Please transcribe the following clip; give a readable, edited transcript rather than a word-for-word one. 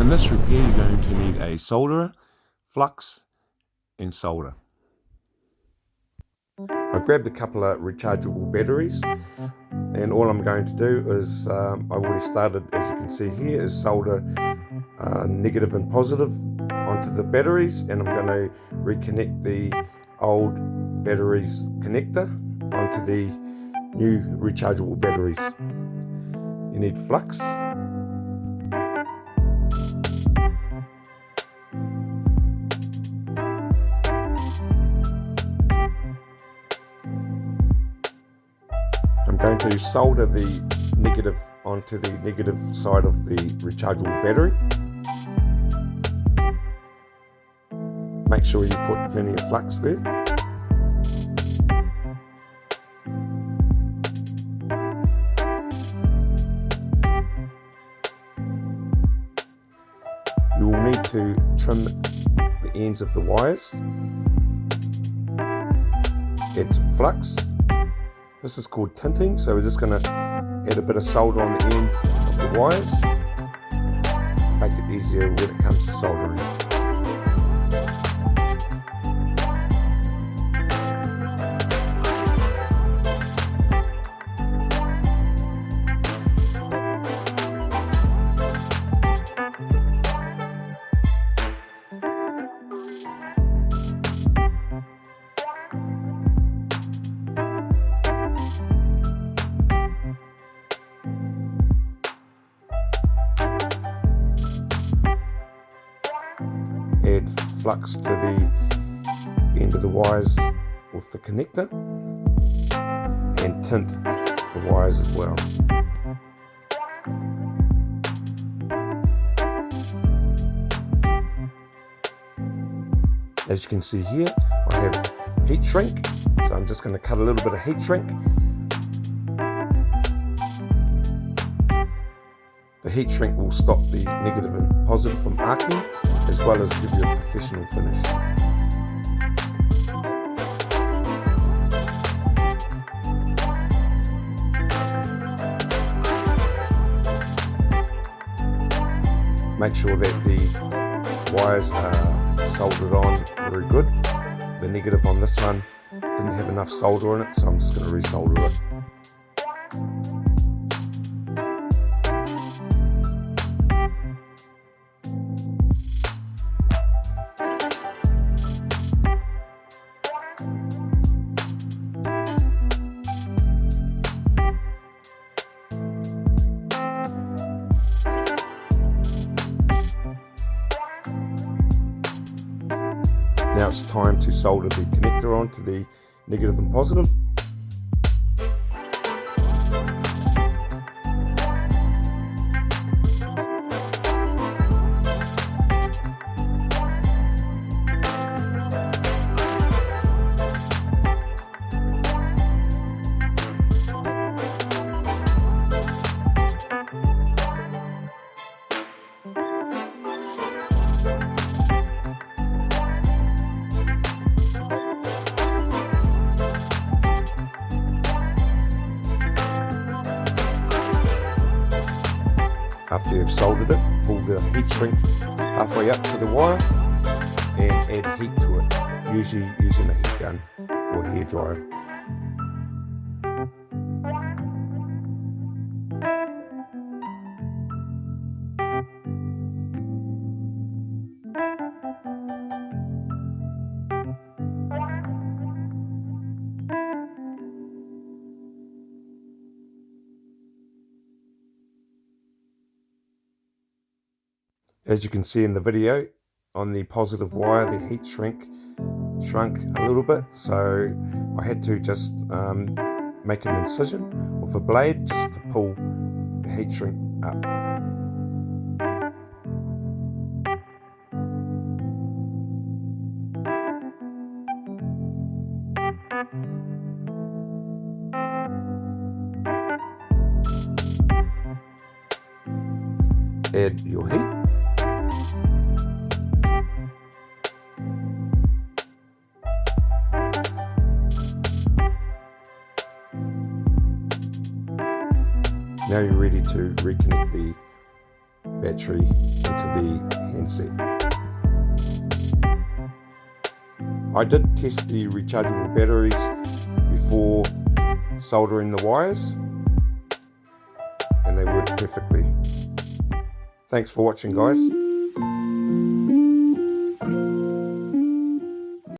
In this repair you're going to need a solderer, flux and solder. I grabbed a couple of rechargeable batteries, and all I'm going to do is, I've already started, as you can see here, is solder negative and positive onto the batteries, and I'm going to reconnect the old batteries connector onto the new rechargeable batteries. You need flux, I'm going to solder the negative onto the negative side of the rechargeable battery. Make sure you put plenty of flux there. You will need to trim the ends of the wires. Add some flux. This is called tinting, so we're just going to add a bit of solder on the end of the wires to make it easier when it comes to soldering. Add flux to the end of the wires with the connector and tint the wires as well. As you can see here, I have heat shrink, so I'm just going to cut a little bit of heat shrink. The heat shrink will stop the negative and positive from arcing, as well as give you a professional finish. Make sure that the wires are soldered on very good. The negative on this one didn't have enough solder in it, so I'm just going to resolder it. Now it's time to solder the connector onto the negative and positive. After you've soldered it, pull the heat shrink halfway up to the wire and add heat to it, usually using a heat gun or hairdryer. As you can see in the video, on the positive wire the heat shrink shrunk a little bit, so I had to just make an incision with a blade just to pull the heat shrink up. Add your heat. Now you're ready to reconnect the battery into the handset. I did test the rechargeable batteries before soldering the wires, and they work perfectly. Thanks for watching, guys.